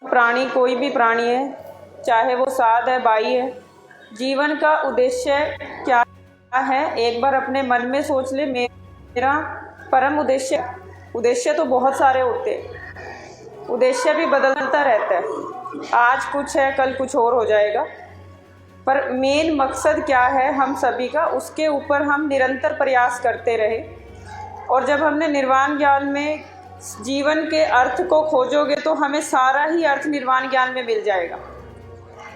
प्राणी कोई भी प्राणी है, चाहे वो साध है, बाई है, जीवन का उद्देश्य क्या है? एक बार अपने मन में सोच ले, मेरा परम उद्देश्य तो बहुत सारे होते हैं, उद्देश्य भी बदलता रहता है, आज कुछ है कल कुछ और हो जाएगा, पर मेन मकसद क्या है हम सभी का, उसके ऊपर हम निरंतर प्रयास करते रहे। और जब हमने निर्वाण ज्ञान में जीवन के अर्थ को खोजोगे तो हमें सारा ही अर्थ निर्वाण ज्ञान में मिल जाएगा।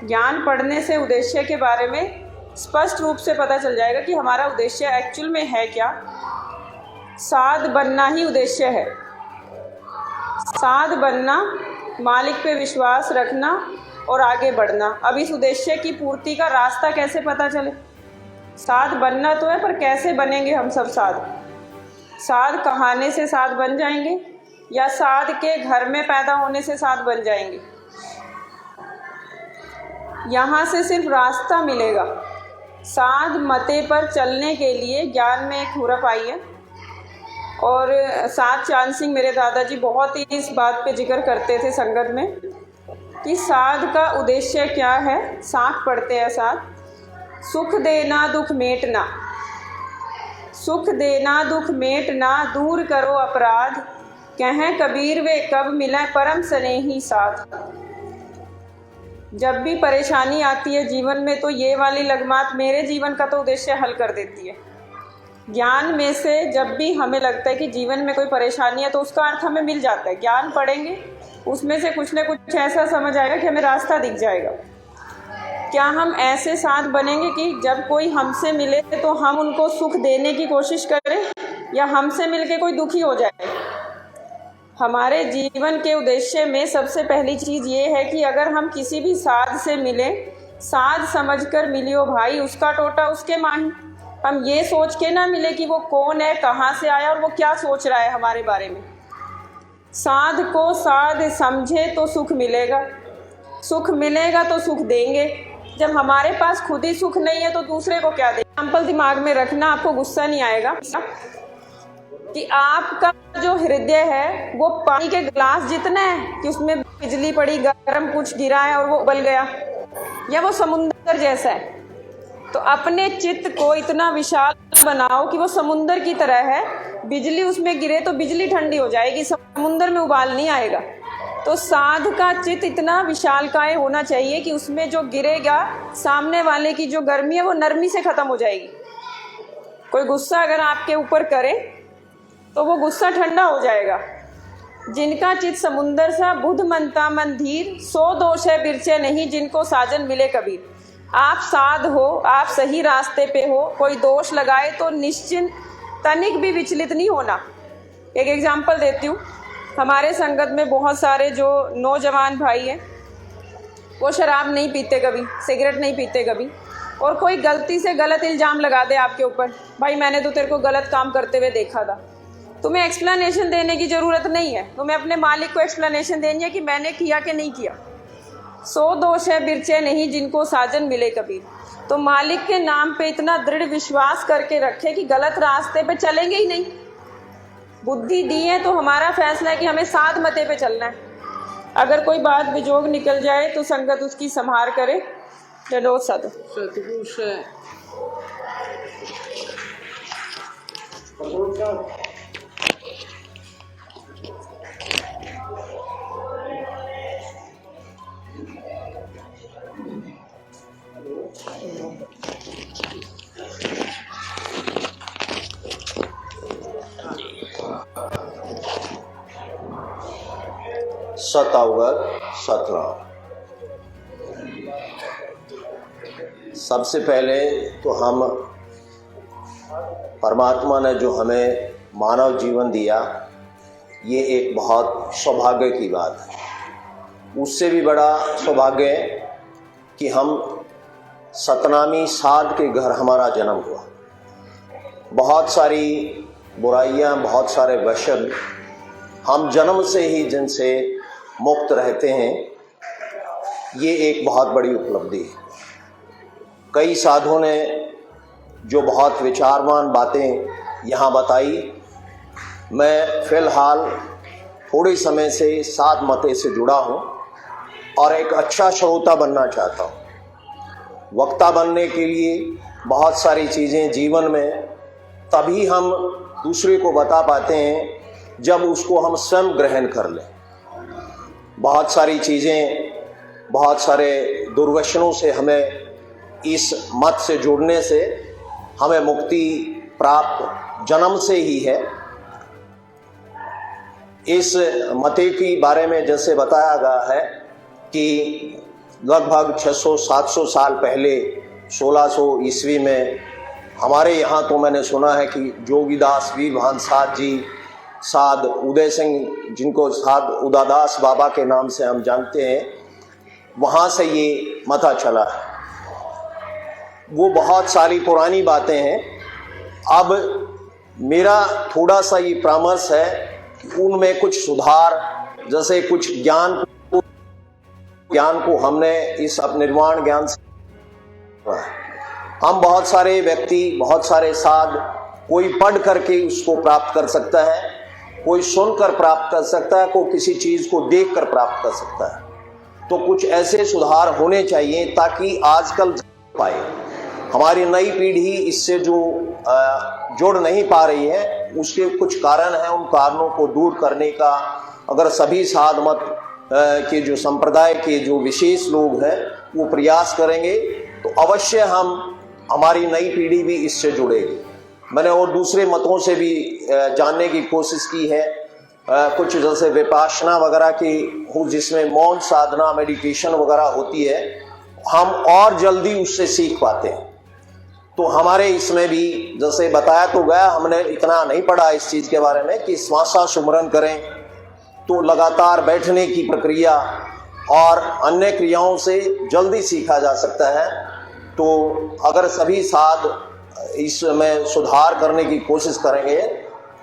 ज्ञान पढ़ने से उद्देश्य के बारे में स्पष्ट रूप से पता चल जाएगा कि हमारा उद्देश्य एक्चुअल में है क्या। साध बनना ही उद्देश्य है। साध बनना, मालिक पे विश्वास रखना और आगे बढ़ना। अब इस उद्देश्य की पूर्ति का रास्ता कैसे पता चले? साध बनना तो है, पर कैसे बनेंगे हम सब साध? साध कहाने से साध बन जाएंगे या साध के घर में पैदा होने से साध बन जाएंगे? यहाँ से सिर्फ रास्ता मिलेगा। साध मते पर चलने के लिए ज्ञान में एक हुरप आई है, और साध चांद सिंह मेरे दादाजी बहुत ही इस बात पे जिक्र करते थे संगत में कि साध का उद्देश्य क्या है। साथ पढ़ते हैं साध, सुख देना दुख मेटना, सुख देना दुख मेटना, दूर करो अपराध, कहें कबीर वे कब मिले परम स्नेही साथ। जब भी परेशानी आती है जीवन में तो ये वाली लगमात मेरे जीवन का तो उद्देश्य हल कर देती है। ज्ञान में से जब भी हमें लगता है कि जीवन में कोई परेशानी है तो उसका अर्थ हमें मिल जाता है। ज्ञान पढ़ेंगे, उसमें से कुछ न कुछ ऐसा समझ आएगा कि हमें रास्ता दिख जाएगा। क्या हम ऐसे साथ बनेंगे कि जब कोई हमसे मिले तो हम उनको सुख देने की कोशिश करें, या हमसे मिलके कोई दुखी हो जाए? हमारे जीवन के उद्देश्य में सबसे पहली चीज़ ये है कि अगर हम किसी भी साध से मिलें, साध समझकर मिलियो भाई, उसका टोटा उसके माही। हम ये सोच के ना मिले कि वो कौन है, कहाँ से आया और वो क्या सोच रहा है हमारे बारे में। साध को साध समझे तो सुख मिलेगा, सुख मिलेगा तो सुख देंगे। जब हमारे पास खुद ही सुख नहीं है तो दूसरे को क्या दें? एग्जाम्पल दिमाग में रखना, आपको गुस्सा नहीं आएगा कि आपका जो हृदय है वो पानी के गिलास जितना है कि उसमें बिजली पड़ी, गर्म कुछ गिरा है और वो उबल गया, या वो समुंदर जैसा है। तो अपने चित्त को इतना विशाल बनाओ कि वो समुंदर की तरह है, बिजली उसमें गिरे तो बिजली ठंडी हो जाएगी, समुंदर में उबाल नहीं आएगा। तो साध का चित्त इतना विशालकाय होना चाहिए कि उसमें जो गिरेगा सामने वाले की जो गर्मी है वो नरमी से ख़त्म हो जाएगी। कोई गुस्सा अगर आपके ऊपर करे तो वो गुस्सा ठंडा हो जाएगा। जिनका चित्त समुंदर सा, बुध मनता मन धीर, 100 दोष है बिरचे नहीं, जिनको साजन मिले कबीर। आप साध हो, आप सही रास्ते पे हो, कोई दोष लगाए तो निश्चिंत तनिक भी विचलित नहीं होना। एक एग्जाम्पल देती हूँ, हमारे संगत में बहुत सारे जो नौजवान भाई हैं वो शराब नहीं पीते कभी, सिगरेट नहीं पीते कभी, और कोई गलती से गलत इल्ज़ाम लगा दे आपके ऊपर, भाई मैंने तो तेरे को गलत काम करते हुए देखा था। तुम्हें एक्सप्लेनेशन देने की ज़रूरत नहीं है, तुम्हें अपने मालिक को एक्सप्लेनेशन देनी है कि मैंने किया कि नहीं किया। 100 दोष है बिरचे नहीं, जिनको साजन मिले कबीर। तो मालिक के नाम पे इतना दृढ़ विश्वास करके रखे कि गलत रास्ते पे चलेंगे ही नहीं। बुद्धि दी है तो हमारा फैसला है कि हमें साध मते पे चलना है। अगर कोई बात विजोग निकल जाए तो संगत उसकी संभार करे। जडोत साधु सतावत सतराम। सबसे पहले तो हम परमात्मा ने जो हमें मानव जीवन दिया, ये एक बहुत सौभाग्य की बात है। उससे भी बड़ा सौभाग्य है कि हम सतनामी साध के घर हमारा जन्म हुआ। बहुत सारी बुराइयां, बहुत सारे वशन हम जन्म से ही जिनसे मुक्त रहते हैं, ये एक बहुत बड़ी उपलब्धि है। कई साधुओं ने जो बहुत विचारवान बातें यहाँ बताई, मैं फ़िलहाल थोड़े समय से साध मते से जुड़ा हूँ, और एक अच्छा श्रोता बनना चाहता हूँ। वक्ता बनने के लिए बहुत सारी चीज़ें जीवन में तभी हम दूसरे को बता पाते हैं जब उसको हम स्वयं ग्रहण कर लें। बहुत सारी चीज़ें, बहुत सारे दुर्व्यसनों से हमें इस मत से जुड़ने से हमें मुक्ति प्राप्त जन्म से ही है। इस मते की बारे में जैसे बताया गया है कि लगभग 600-700 साल पहले 1600 ईस्वी में हमारे यहाँ तो मैंने सुना है कि जोगीदास वीरभान साध जी, साध उदय सिंह, जिनको साध उदादास बाबा के नाम से हम जानते हैं, वहाँ से ये मता चला है। वो बहुत सारी पुरानी बातें हैं। अब मेरा थोड़ा सा ये परामर्श है कि उनमें कुछ सुधार, जैसे कुछ ज्ञान को हमने इस अपनिर्वाण ज्ञान से, हम बहुत सारे व्यक्ति, बहुत सारे साध, कोई पढ़ करके उसको प्राप्त कर सकता है, कोई सुनकर प्राप्त कर सकता है, कोई किसी चीज़ को देखकर प्राप्त कर सकता है। तो कुछ ऐसे सुधार होने चाहिए ताकि आजकल पाए हमारी नई पीढ़ी इससे जो जुड़ नहीं पा रही है, उसके कुछ कारण हैं। उन कारणों को दूर करने का अगर सभी साध मत के जो संप्रदाय के जो विशेष लोग हैं वो प्रयास करेंगे तो अवश्य हमारी नई पीढ़ी भी इससे जुड़ेगी। मैंने और दूसरे मतों से भी जानने की कोशिश की है, कुछ जैसे विपासना वगैरह की, जिसमें मौन साधना, मेडिटेशन वगैरह होती है, हम और जल्दी उससे सीख पाते हैं। तो हमारे इसमें भी जैसे बताया तो गया, हमने इतना नहीं पढ़ा इस चीज़ के बारे में कि श्वासा सुमरन करें तो लगातार बैठने की प्रक्रिया और अन्य क्रियाओं से जल्दी सीखा जा सकता है। तो अगर सभी साध इसमें सुधार करने की कोशिश करेंगे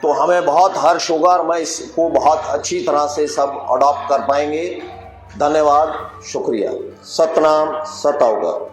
तो हमें बहुत हर्ष होगा और मैं इसको बहुत अच्छी तरह से सब अडॉप्ट कर पाएंगे। धन्यवाद, शुक्रिया। सतनाम, सत अवगत।